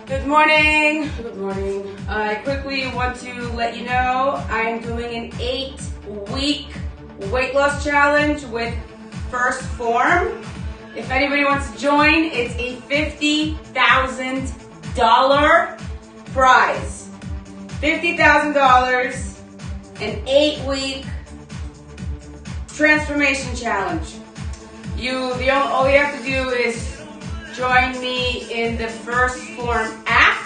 Good morning. Good morning. I quickly want to let you know I'm doing an 8-week weight loss challenge with First Form. If anybody wants to join, it's a $50,000 prize. $50,000, an 8-week transformation challenge. All you have to do is join me in the First Form app.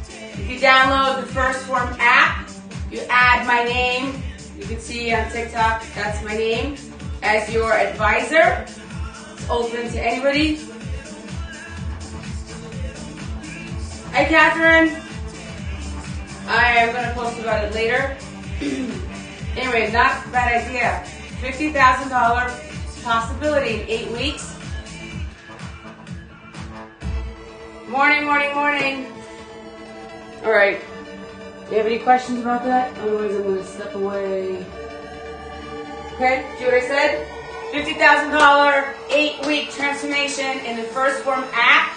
If you download the First Form app, you add my name. You can see on TikTok, that's my name, as your advisor. It's open to anybody. Hi, Catherine. I am going to post about it later. Anyway, not a bad idea. $50,000 possibility in 8 weeks. Morning, morning, morning. All right. Do you have any questions about that? Otherwise, I'm going to step away. Okay, see what I said? $50,000, 8-week transformation in the First Form app.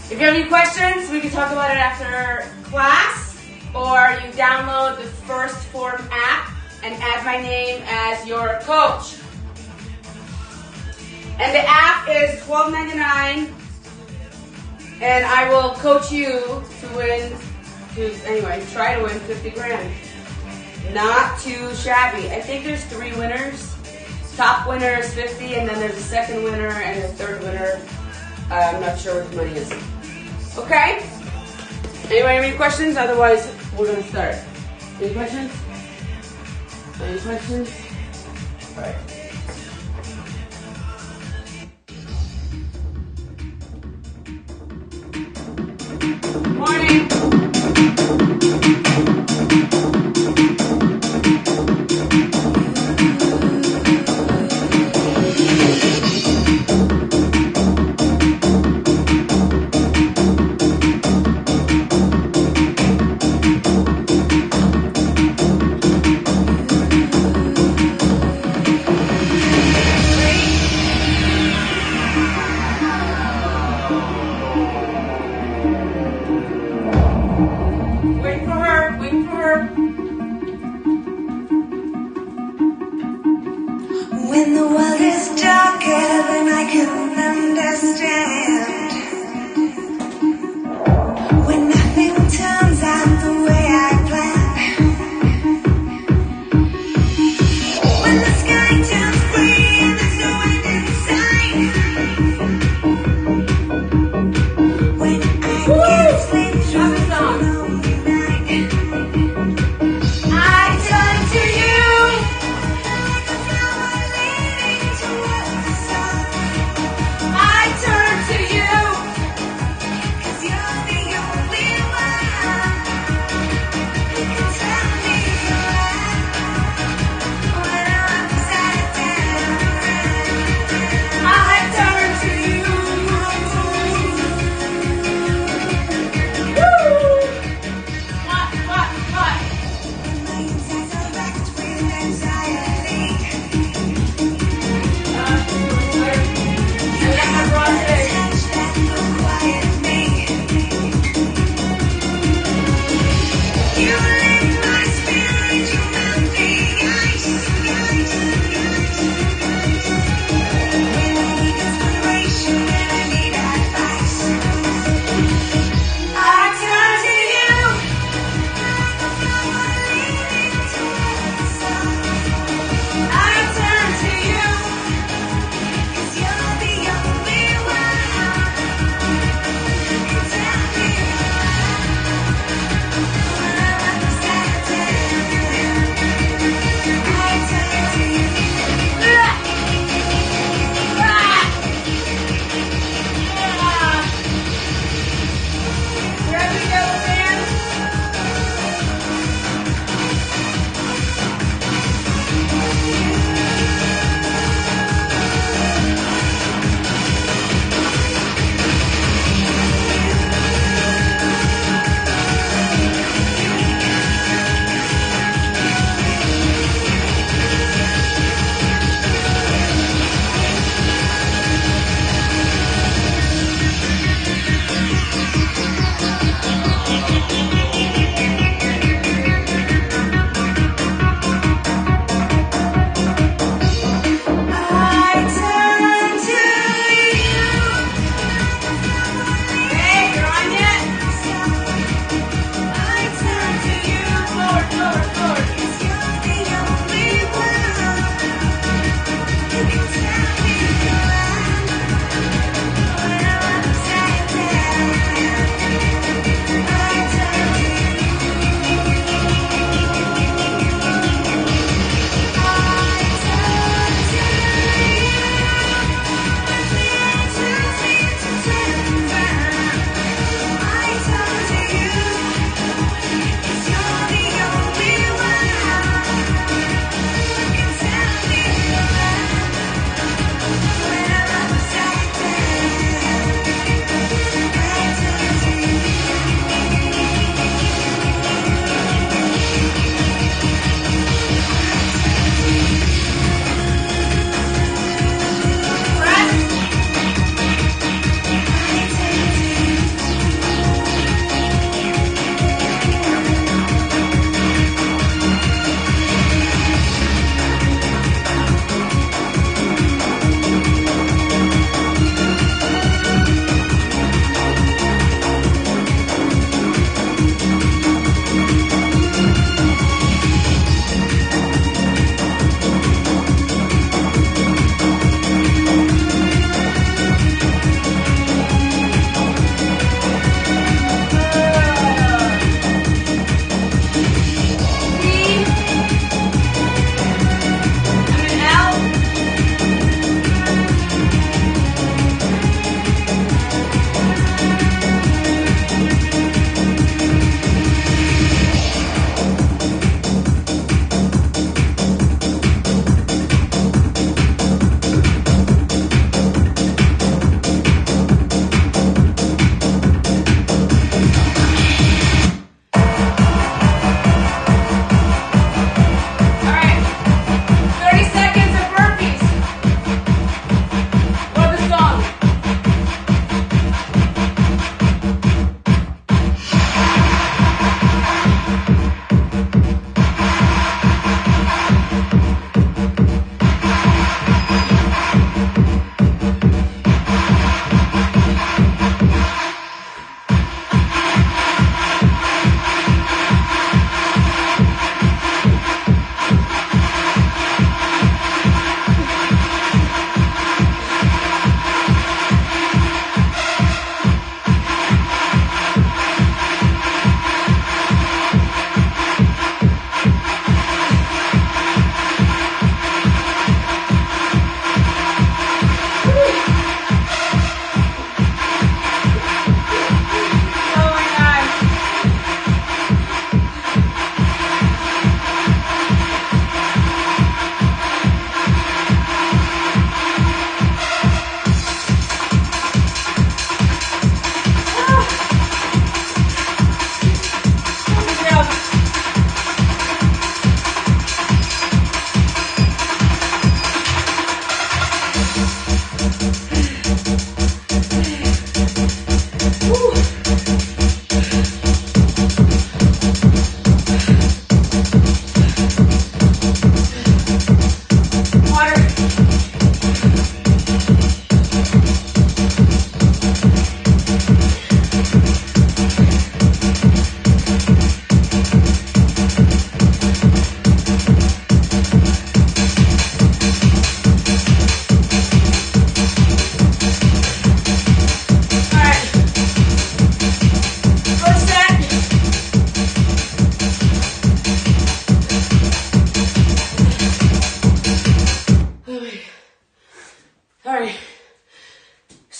If you have any questions, we can talk about it after class, or you download the First Form app and add my name as your coach. And the app is $12.99, and I will coach you try to win 50 grand. Not too shabby. I think there's 3 winners. Top winner is 50, and then there's a second winner and a third winner. I'm not sure what the money is. Okay? Anybody have any questions? Otherwise, we're going to start. Any questions? Any questions? All right. Morning.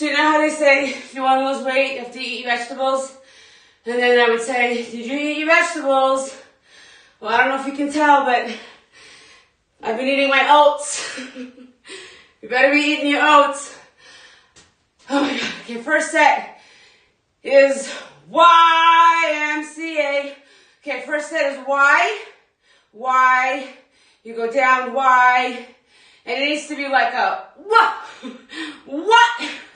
So you know how they say, if you want to lose weight, you have to eat your vegetables? And then I would say, did you eat your vegetables? Well, I don't know if you can tell, but I've been eating my oats. You better be eating your oats. Oh my God. Okay, first set is YMCA. Okay, first set is Y. You go down Y. And it needs to be like a what?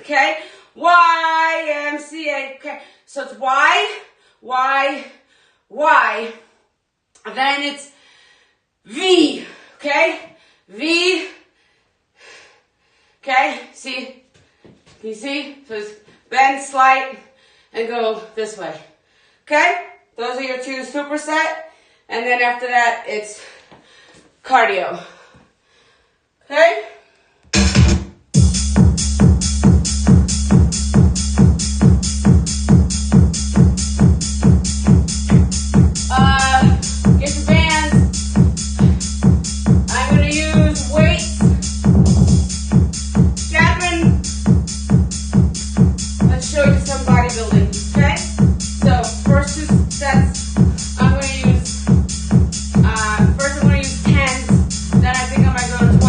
Okay? YMCA. Okay, so it's Y. And then it's V. Okay? V. Okay? See? Can you see? So it's bend, slide, and go this way. Okay? Those are your two superset. And then after that, it's cardio. Okay? Get your bands. I'm going to use weights. Strapping. Let's show you some bodybuilding. Okay? So, first two sets, I'm going to use, first I'm going to use 10s. Then I think I might go to 12.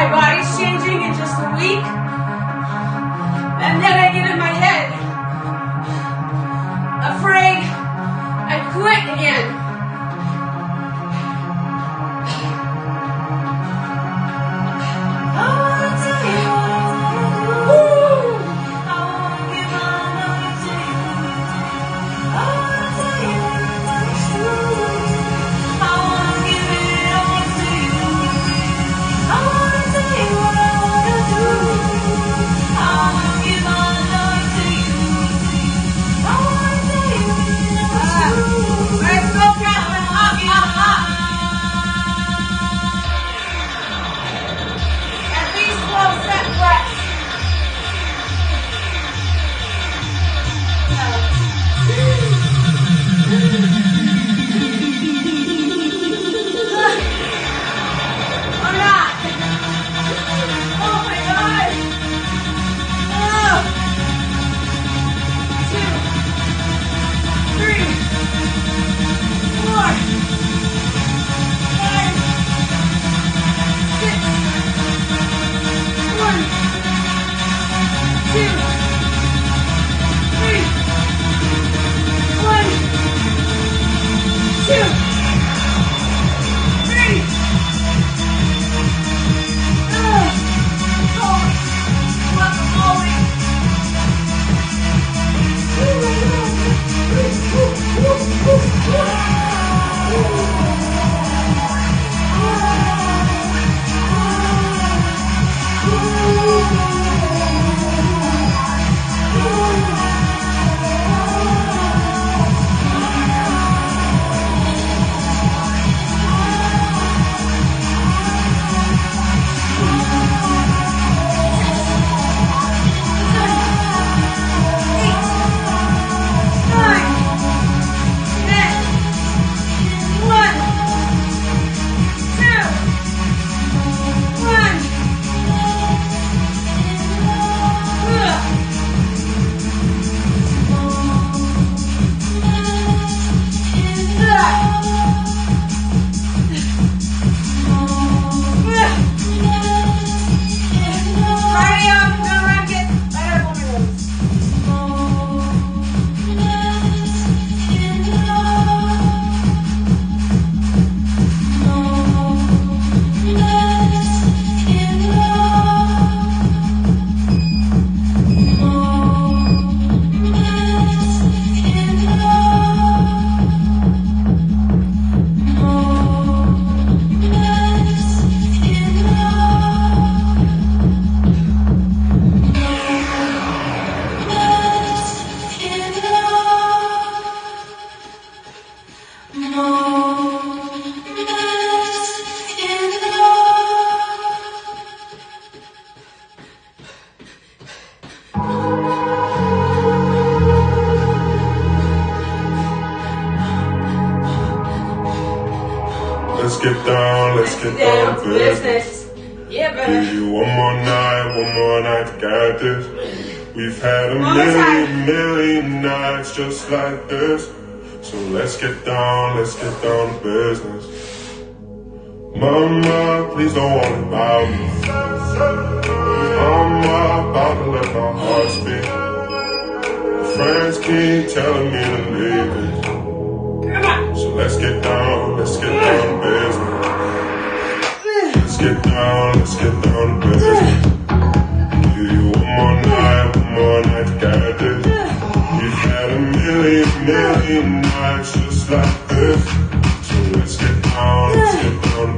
my body's changing in just a week. And then I get in my head, afraid I quit again. Let's get down to business. Yeah, baby. Give you one more night to get this. We've had a million nights just like this. So let's get down to business. Mama, please don't worry about me. I'm about to let my heart speak. Friends keep telling me to leave it. So let's get down to business. Let's get down to business. Give you one more night to get this. We've had a million nights just like this. So let's get down to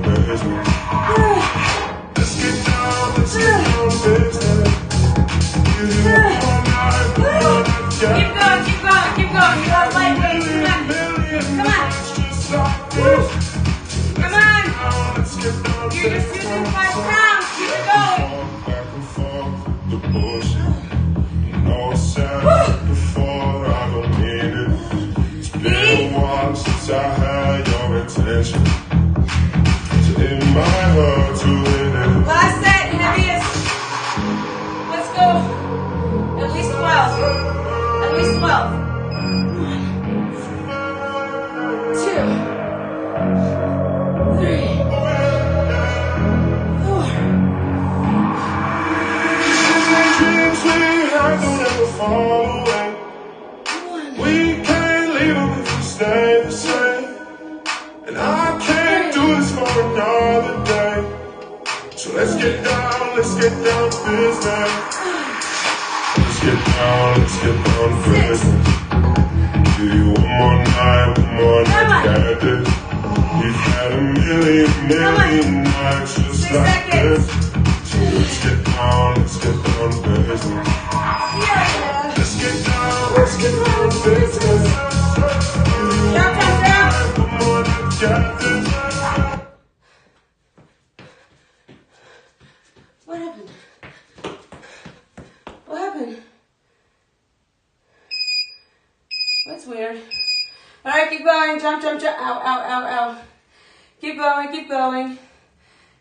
business. Let's get down to business. Give you one more night to get this. Keep going. You are lightweight. Come on. Come on. You're just using 5 pounds. Keep it going. Back and forth, the bullshit. No sad before, I don't need it. It's been a while since I had fall away. We can't leave them if we stay the same. And I can't do this for another day. So let's get down to business. Let's get down to business. Give you one more night, got this. We've had a million nights just like this. So let's get down to business. Let's get down to business. Down. One more night, got this. What happened? What happened? That's weird. All right, keep going. Jump. Ow. Keep going.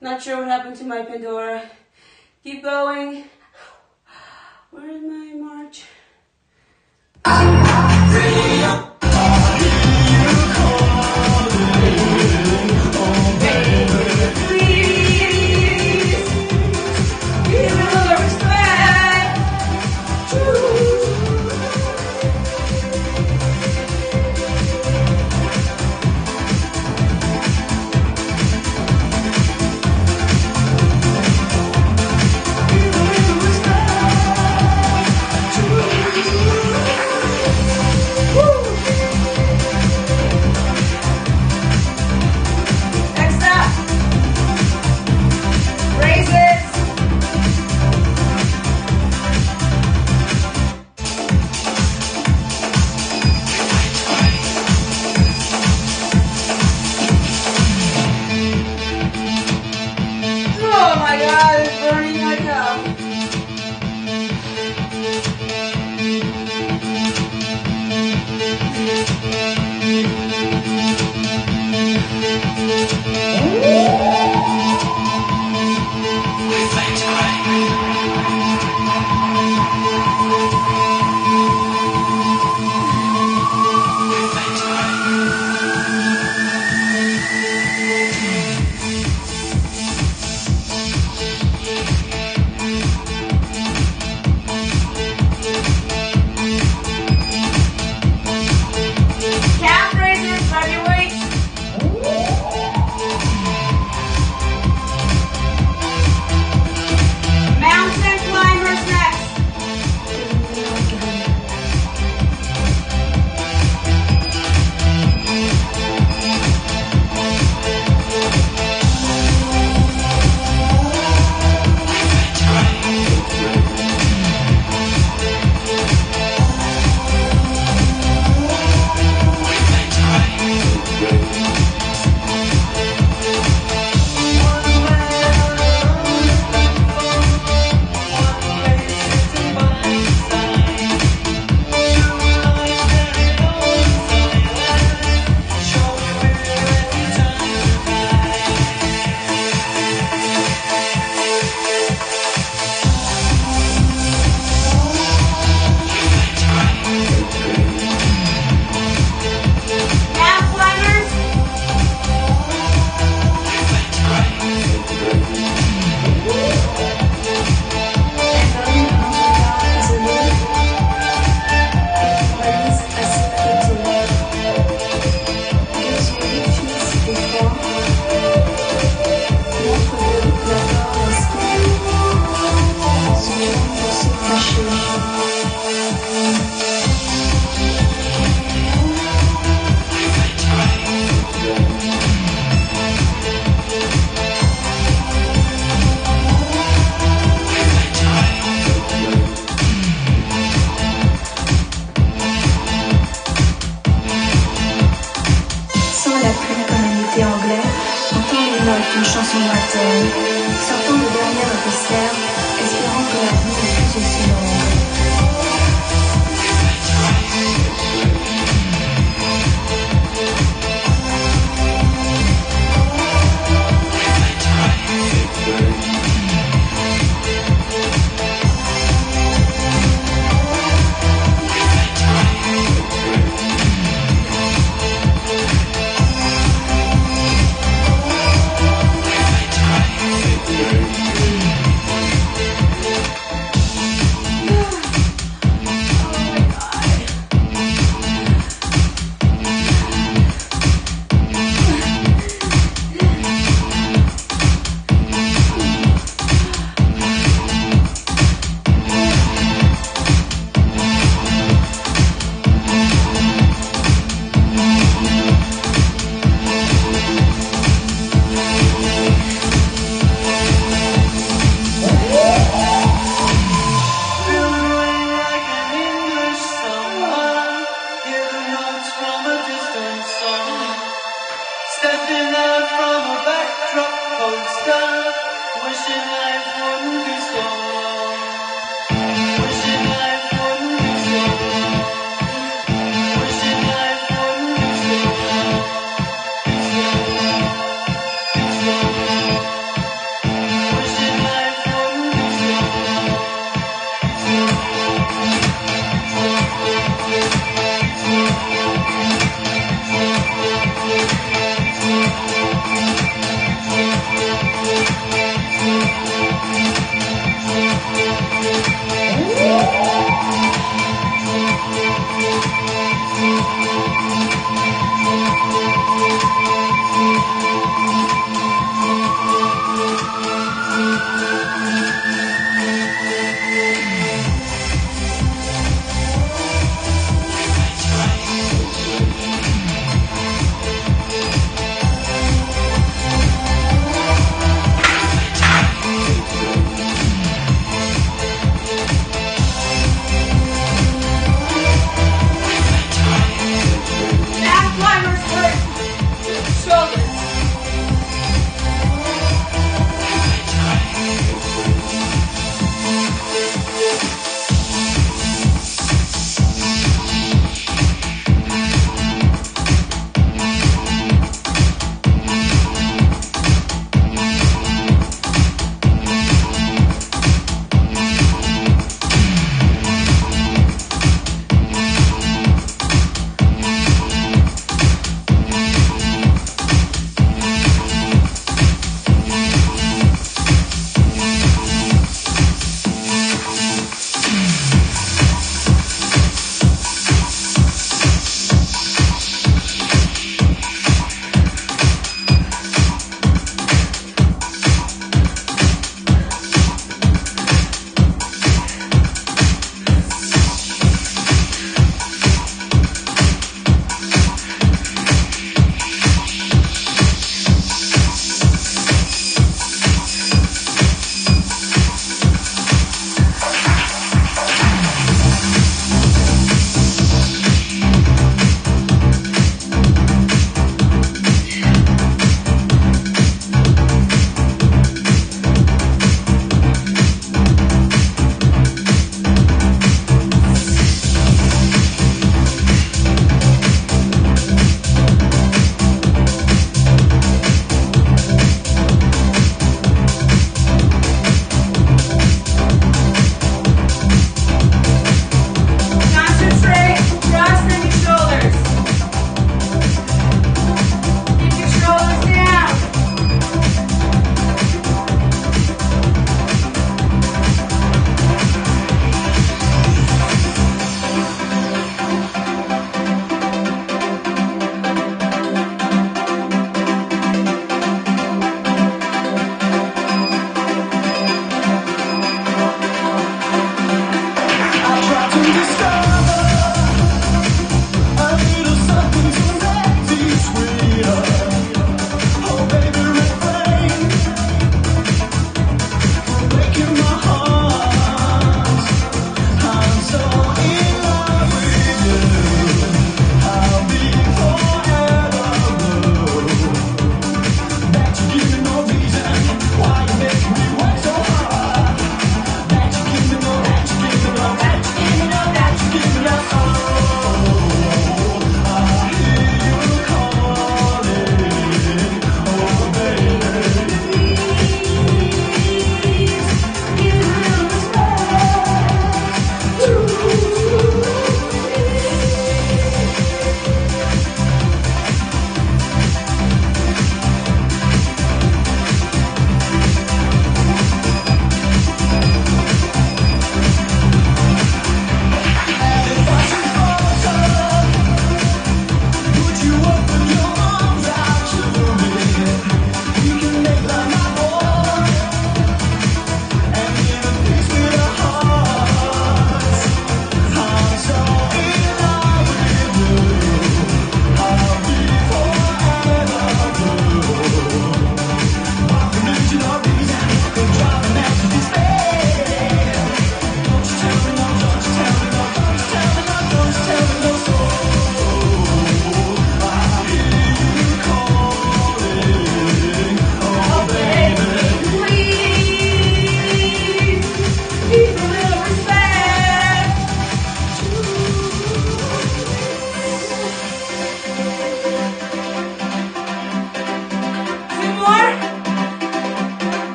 Not sure what happened to my Pandora. Keep going. Where is my march?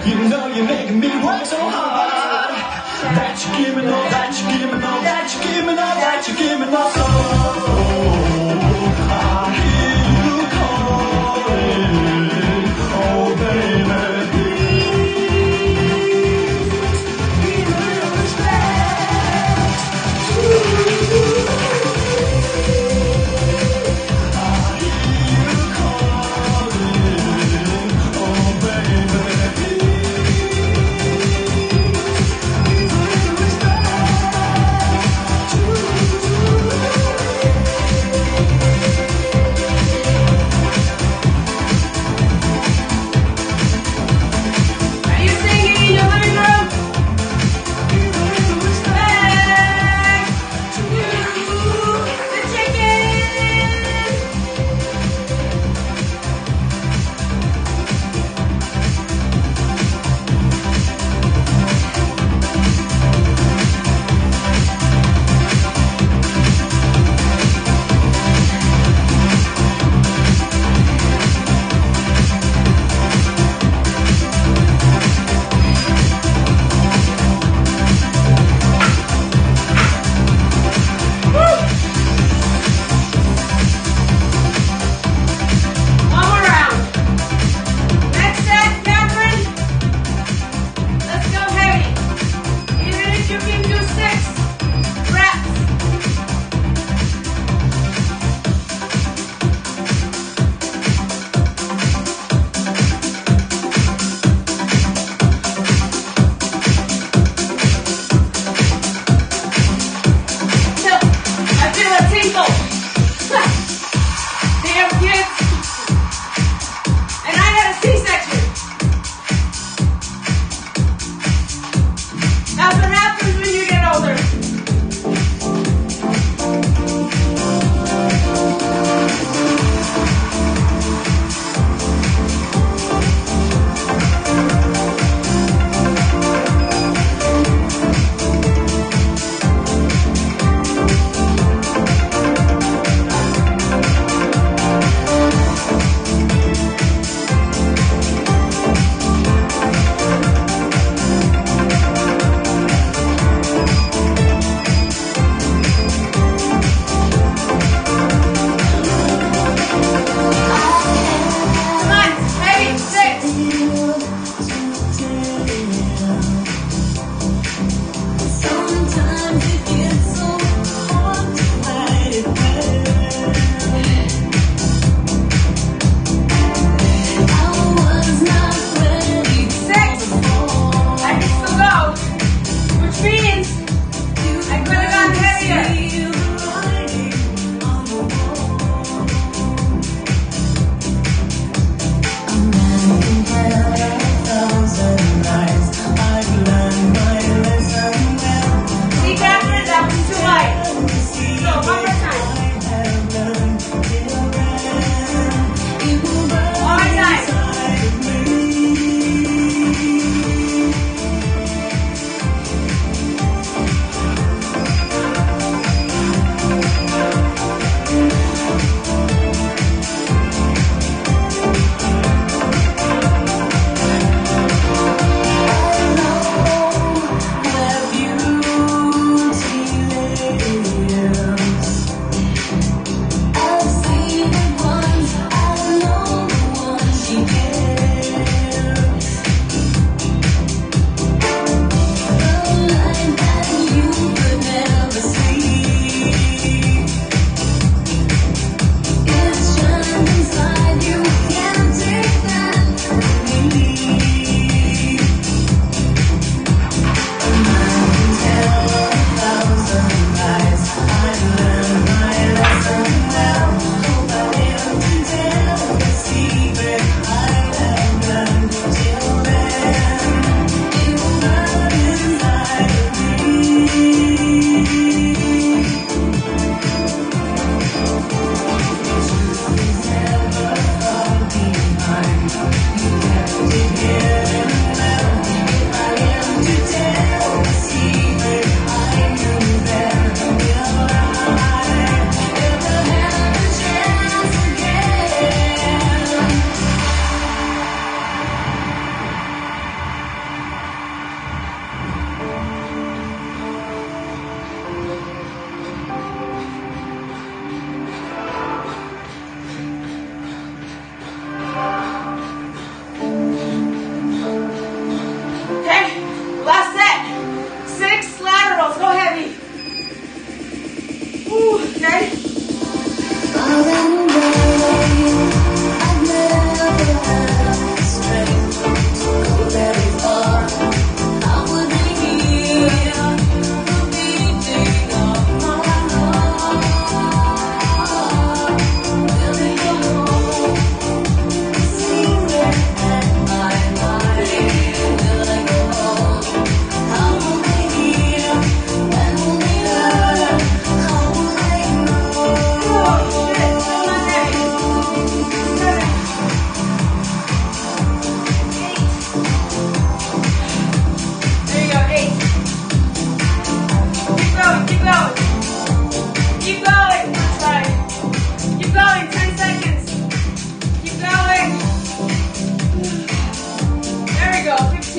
You know you're making me work so hard. That you give me no, that you give me no, that you give me no, that you give me no. So I hear you calling, oh baby. Give me your respect. I hear you calling, oh baby.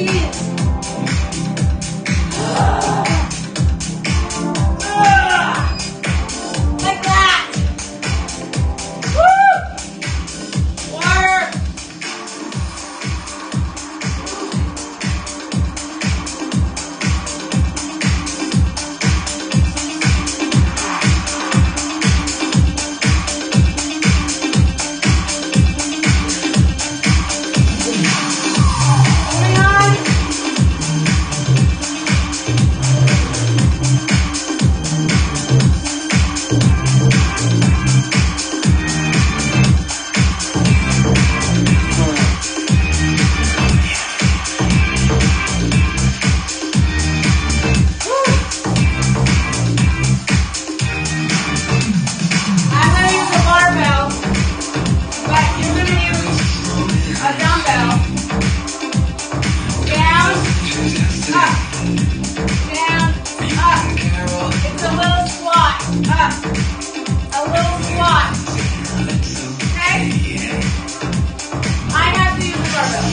Like that. Woo! Water. Moving on. I'm going to use a barbell, but you're going to use a dumbbell. Down, up, down, up. It's a little squat, up, a little squat. Okay? I have to use a barbell.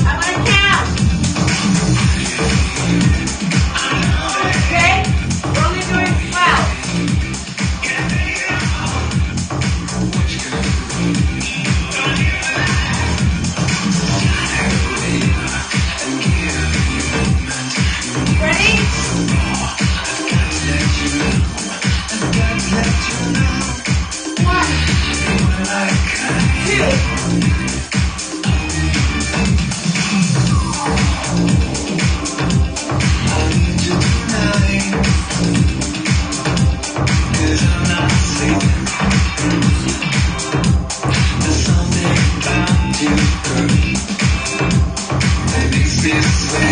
I'm going to count. Okay? We're only doing 12. Ready? 2, 6.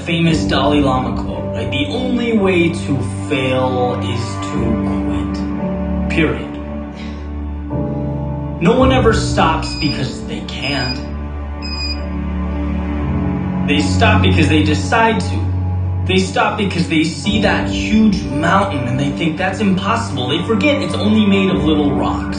famous Dalai Lama quote, right? The only way to fail is to quit. Period. No one ever stops because they can't. They stop because they decide to. They stop because they see that huge mountain and they think that's impossible. They forget it's only made of little rocks.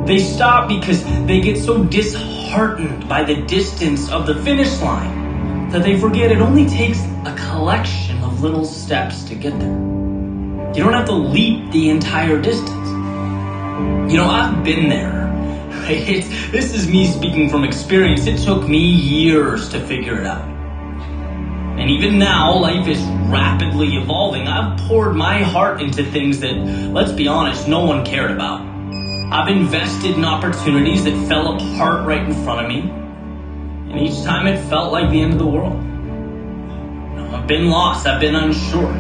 They stop because they get so disheartened by the distance of the finish line that they forget it only takes a collection of little steps to get there. You don't have to leap the entire distance. You know, I've been there. Right? This is me speaking from experience. It took me years to figure it out. And even now, life is rapidly evolving. I've poured my heart into things that, let's be honest, no one cared about. I've invested in opportunities that fell apart right in front of me. And each time it felt like the end of the world. I've been lost. I've been unsure.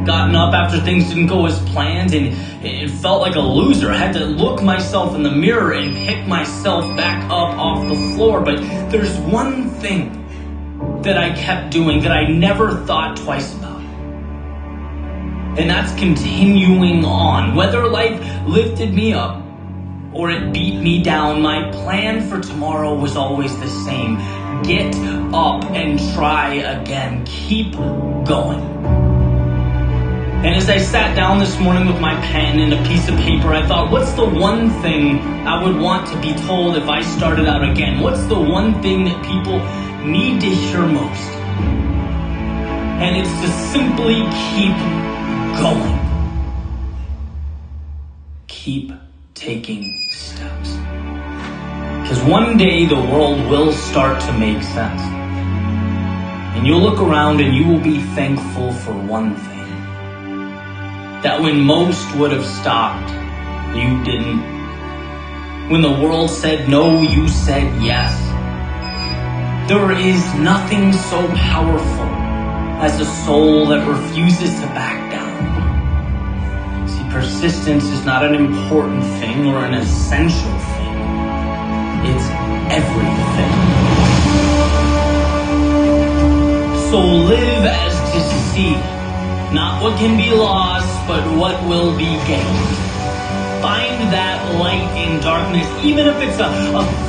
Gotten up after things didn't go as planned, and it felt like a loser. I had to look myself in the mirror and pick myself back up off the floor. But there's one thing that I kept doing that I never thought twice about. And that's continuing on. Whether life lifted me up or it beat me down, my plan for tomorrow was always the same. Get up and try again. Keep going. And as I sat down this morning with my pen and a piece of paper, I thought, what's the one thing I would want to be told if I started out again? What's the one thing that people need to hear most? And it's to simply keep going. Keep taking steps. Because one day the world will start to make sense. And you'll look around and you will be thankful for one thing. That when most would have stopped, you didn't. When the world said no, you said yes. There is nothing so powerful as a soul that refuses to back down. See, persistence is not an important thing or an essential thing. It's everything. So live as to see. Not what can be lost, but what will be gained. Find that light in darkness, even if it's a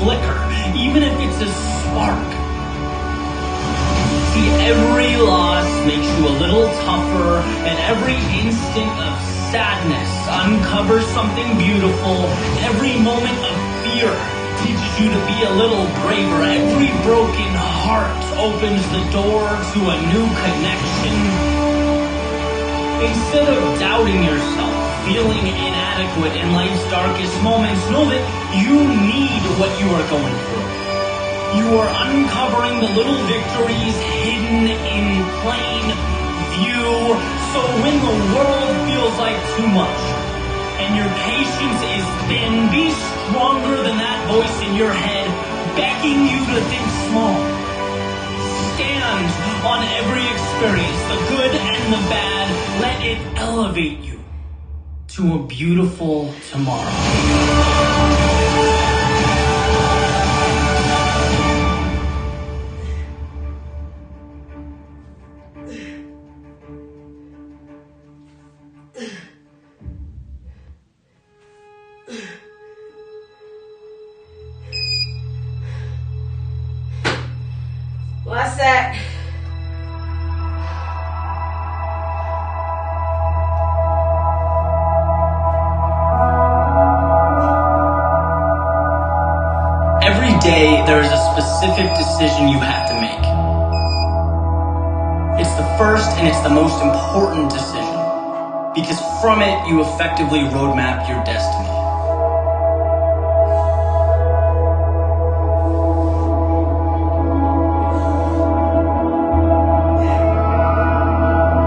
flicker, even if it's a spark. See, every loss makes you a little tougher, and every instant of sadness uncovers something beautiful. Every moment of fear teaches you to be a little braver. Every broken heart opens the door to a new connection. Instead of doubting yourself, feeling inadequate in life's darkest moments, know that you need what you are going through. You are uncovering the little victories hidden in plain view. So when the world feels like too much and your patience is thin, be stronger than that voice in your head begging you to think small. Stand on every experience, the good and the bad. Let it elevate you to a beautiful tomorrow. Last set. Every day, there is a specific decision you have to make. It's the first and it's the most important decision, because from it, you effectively roadmap your destiny.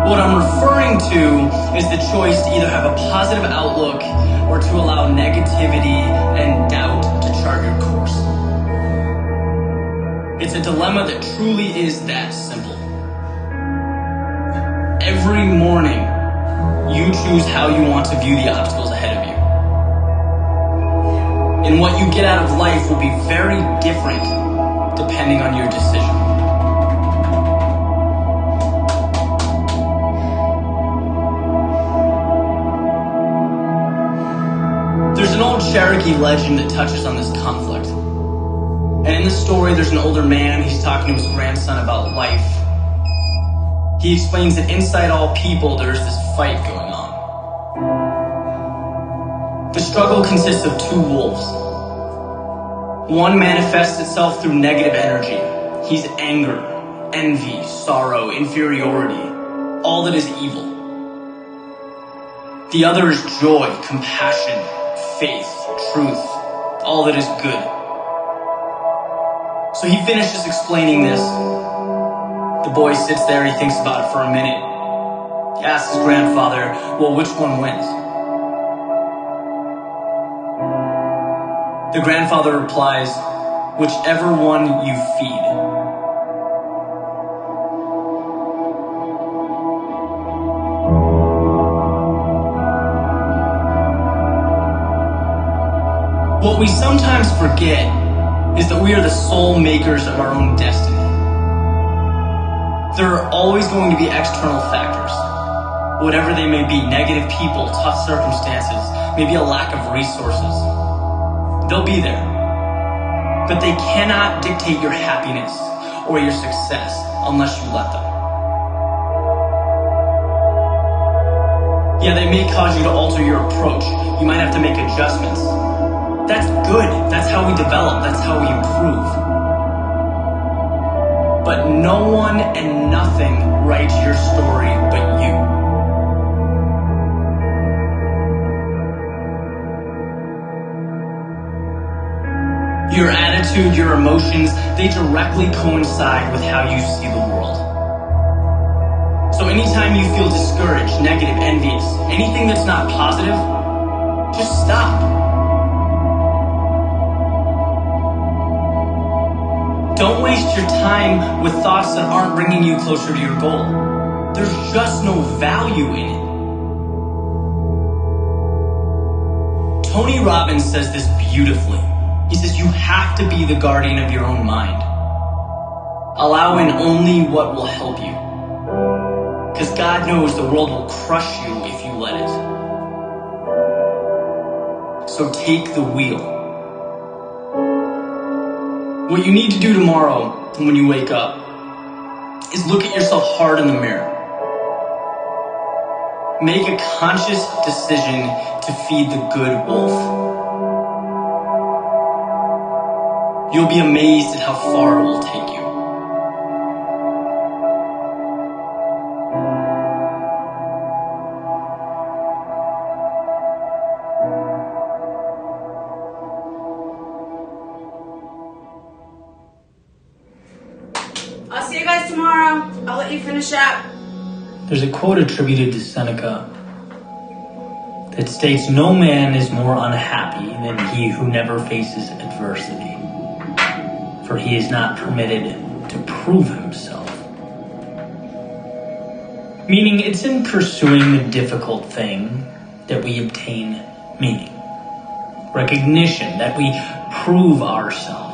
What I'm referring to is the choice to either have a positive outlook or to allow negativity and doubt to chart your course. It's a dilemma that truly is that simple. Every morning, you choose how you want to view the obstacles ahead of you. And what you get out of life will be very different depending on your decision. Cherokee legend that touches on this conflict. And in the story, there's an older man, he's talking to his grandson about life. He explains that inside all people, there's this fight going on. The struggle consists of two wolves. One manifests itself through negative energy. He's anger, envy, sorrow, inferiority, all that is evil. The other is joy, compassion, faith, truth, all that is good. So he finishes explaining this. The boy sits there, he thinks about it for a minute. He asks his grandfather, well, which one wins? The grandfather replies, whichever one you feed. What we sometimes forget is that we are the sole makers of our own destiny. There are always going to be external factors, whatever they may be, negative people, tough circumstances, maybe a lack of resources. They'll be there, but they cannot dictate your happiness or your success unless you let them. Yeah, they may cause you to alter your approach. You might have to make adjustments. That's good. That's how we develop. That's how we improve. But no one and nothing writes your story but you. Your attitude, your emotions, they directly coincide with how you see the world. So anytime you feel discouraged, negative, envious, anything that's not positive, just stop. Don't waste your time with thoughts that aren't bringing you closer to your goal. There's just no value in it. Tony Robbins says this beautifully. He says you have to be the guardian of your own mind. Allow in only what will help you. Because God knows the world will crush you if you let it. So take the wheel. What you need to do tomorrow when you wake up is look at yourself hard in the mirror. Make a conscious decision to feed the good wolf. You'll be amazed at how far it will take you. I'll see you guys tomorrow. I'll let you finish up. There's a quote attributed to Seneca that states, "No man is more unhappy than he who never faces adversity, for he is not permitted to prove himself." Meaning, it's in pursuing the difficult thing that we obtain meaning, recognition, that we prove ourselves.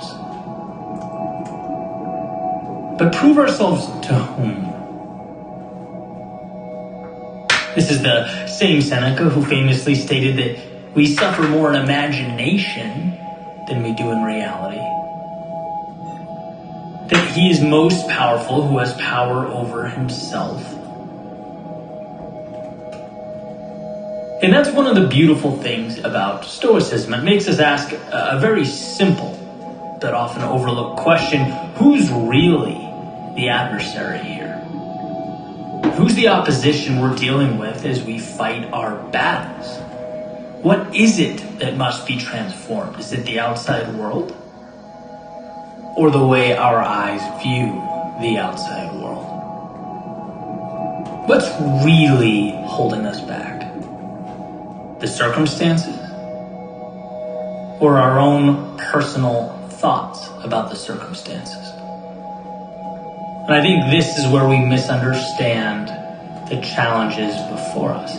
But prove ourselves to whom? This is the same Seneca who famously stated that we suffer more in imagination than we do in reality. That he is most powerful who has power over himself. And that's one of the beautiful things about Stoicism. It makes us ask a very simple but often overlooked question: who's really the adversary here? Who's the opposition we're dealing with as we fight our battles? What is it that must be transformed? Is it the outside world? Or the way our eyes view the outside world? What's really holding us back? The circumstances? Or our own personal thoughts about the circumstances? And I think this is where we misunderstand the challenges before us.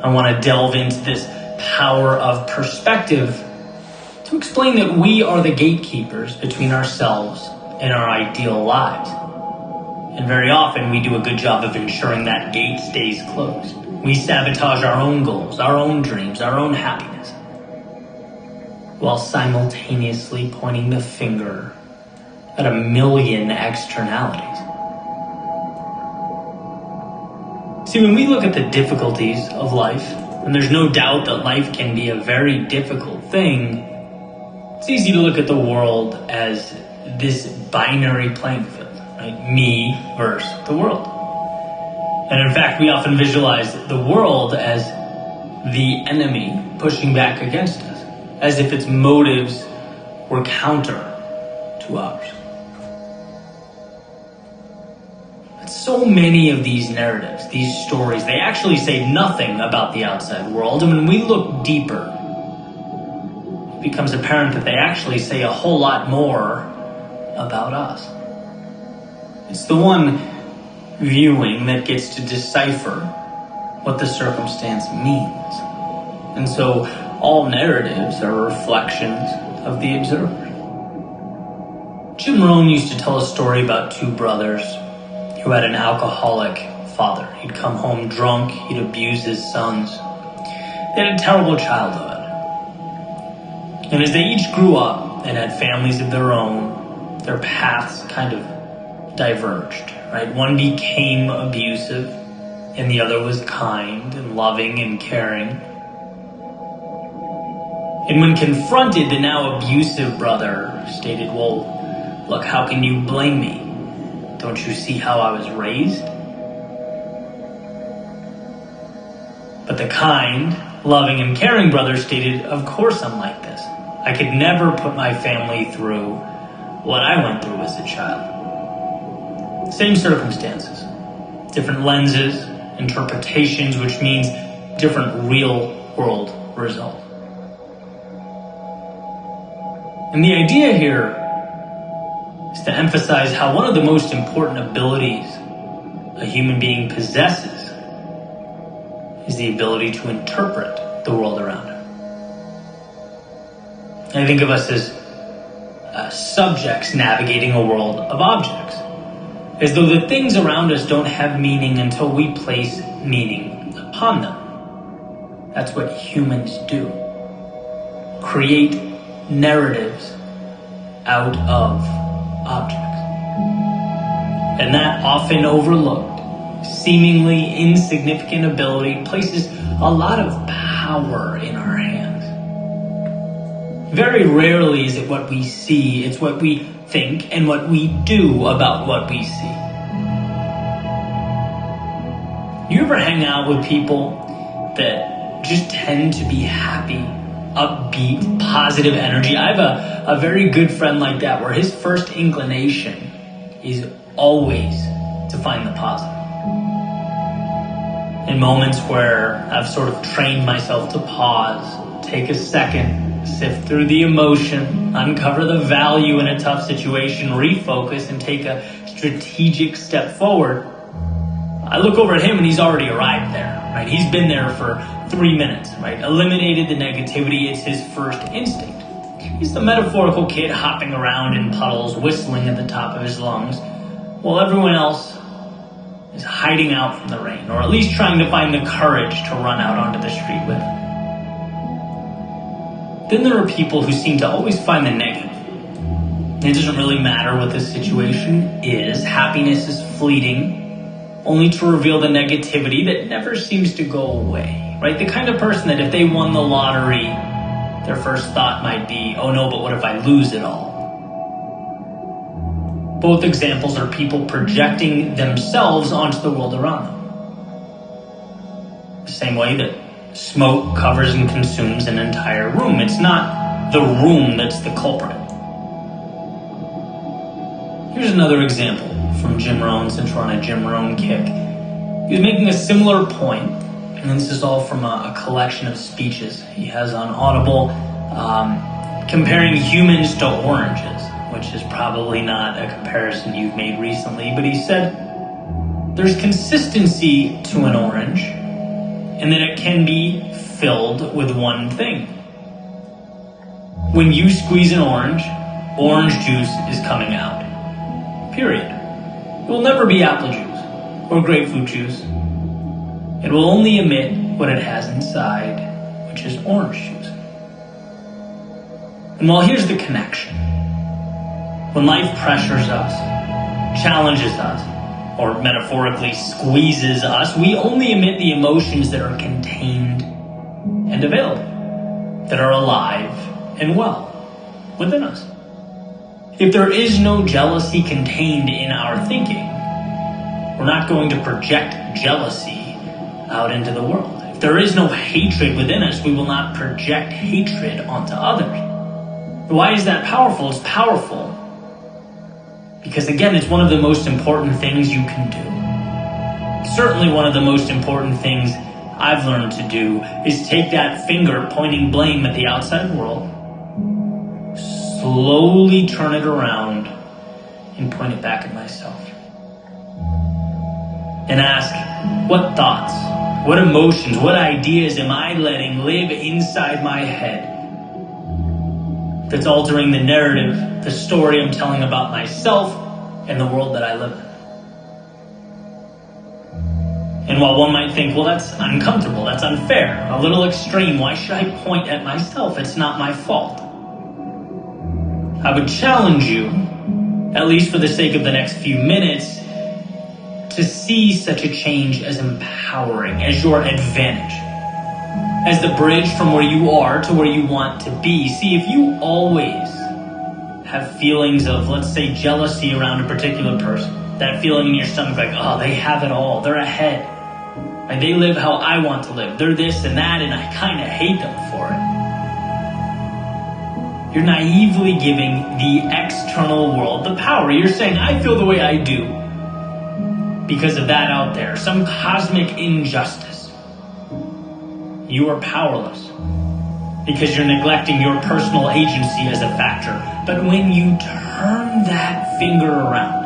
I want to delve into this power of perspective to explain that we are the gatekeepers between ourselves and our ideal lives. And very often we do a good job of ensuring that gate stays closed. We sabotage our own goals, our own dreams, our own happiness, while simultaneously pointing the finger at a million externalities. See, when we look at the difficulties of life, and there's no doubt that life can be a very difficult thing, it's easy to look at the world as this binary playing field, right? Me versus the world. And in fact, we often visualize the world as the enemy pushing back against us, as if its motives were counter to ours. But so many of these narratives, these stories, they actually say nothing about the outside world. And when we look deeper, it becomes apparent that they actually say a whole lot more about us. It's the one viewing that gets to decipher what the circumstance means. And so all narratives are reflections of the observer. Jim Rohn used to tell a story about two brothers who had an alcoholic father. He'd come home drunk, he'd abuse his sons. They had a terrible childhood. And as they each grew up and had families of their own, their paths kind of diverged, right? One became abusive and the other was kind and loving and caring. And when confronted, the now abusive brother stated, "Well, look, how can you blame me? Don't you see how I was raised?" But the kind, loving, and caring brother stated, "Of course I'm like this. I could never put my family through what I went through as a child." Same circumstances, different lenses, interpretations, which means different real-world results. And the idea here is to emphasize how one of the most important abilities a human being possesses is the ability to interpret the world around him. I think of us as subjects navigating a world of objects, as though the things around us don't have meaning until we place meaning upon them. That's what humans do. Create narratives out of objects. And that often overlooked, seemingly insignificant ability places a lot of power in our hands. Very rarely is it what we see, it's what we think and what we do about what we see. You ever hang out with people that just tend to be happy, upbeat, positive energy? I have a very good friend like that, where his first inclination is always to find the positive. In moments where I've sort of trained myself to pause, take a second, sift through the emotion, uncover the value in a tough situation, refocus, and take a strategic step forward, I look over at him and he's already arrived there, right? He's been there for 3 minutes, right? Eliminated the negativity. It's his first instinct. He's the metaphorical kid hopping around in puddles, whistling at the top of his lungs, while everyone else is hiding out from the rain, or at least trying to find the courage to run out onto the street with him. Then there are people who seem to always find the negative. It doesn't really matter what the situation is. Happiness is fleeting, only to reveal the negativity that never seems to go away, right? The kind of person that if they won the lottery, their first thought might be, "Oh no, but what if I lose it all?" Both examples are people projecting themselves onto the world around them. The same way that smoke covers and consumes an entire room. It's not the room that's the culprit. Here's another example from Jim Rohn, since we're on a Jim Rohn kick. He was making a similar point, and this is all from a collection of speeches he has on Audible, comparing humans to oranges, which is probably not a comparison you've made recently, but he said, there's consistency to an orange, and that it can be filled with one thing. When you squeeze an orange juice is coming out. Period. It will never be apple juice or grapefruit juice. It will only emit what it has inside, which is orange juice. And well, here's the connection. When life pressures us, challenges us, or metaphorically squeezes us, we only emit the emotions that are contained and available, that are alive and well within us. If there is no jealousy contained in our thinking, we're not going to project jealousy out into the world. If there is no hatred within us, we will not project hatred onto others. Why is that powerful? It's powerful because, again, it's one of the most important things you can do. Certainly one of the most important things I've learned to do is take that finger pointing blame at the outside world, slowly turn it around, and point it back at myself. And ask, what thoughts, what emotions, what ideas am I letting live inside my head that's altering the narrative, the story I'm telling about myself and the world that I live in? And while one might think, well, that's uncomfortable, that's unfair, a little extreme, why should I point at myself? It's not my fault. I would challenge you, at least for the sake of the next few minutes, to see such a change as empowering, as your advantage, as the bridge from where you are to where you want to be. See, if you always have feelings of, let's say, jealousy around a particular person, that feeling in your stomach like, oh, they have it all, they're ahead, and they live how I want to live, they're this and that, and I kind of hate them for it. You're naively giving the external world the power. You're saying, I feel the way I do because of that out there, some cosmic injustice. You are powerless because you're neglecting your personal agency as a factor. But when you turn that finger around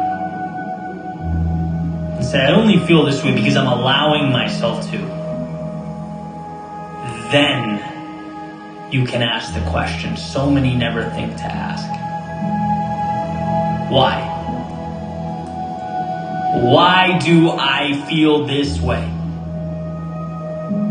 and say, I only feel this way because I'm allowing myself to, then you can ask the question so many never think to ask. Why? Why do I feel this way?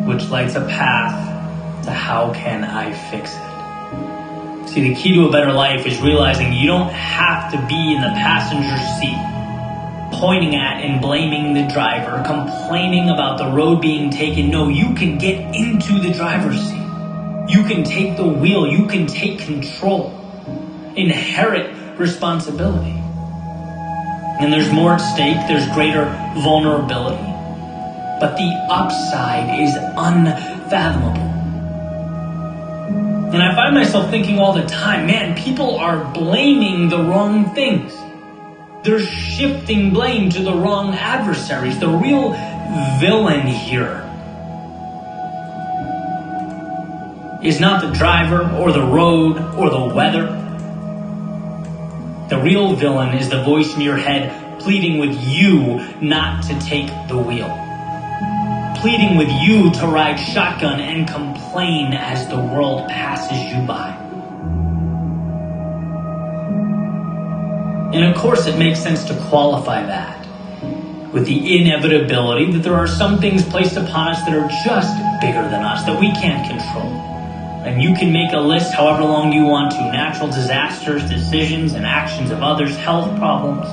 Which lights a path to how can I fix it? See, the key to a better life is realizing you don't have to be in the passenger seat, pointing at and blaming the driver, complaining about the road being taken. No, you can get into the driver's seat. You can take the wheel. You can take control. Inherit responsibility. And there's more at stake. There's greater vulnerability. But the upside is unfathomable. And I find myself thinking all the time, man, people are blaming the wrong things. They're shifting blame to the wrong adversaries. The real villain here is not the driver or the road or the weather. The real villain is the voice in your head pleading with you not to take the wheel. Pleading with you to ride shotgun and complain as the world passes you by. And of course it makes sense to qualify that with the inevitability that there are some things placed upon us that are just bigger than us, that we can't control. And you can make a list however long you want to. Natural disasters, decisions and actions of others, health problems.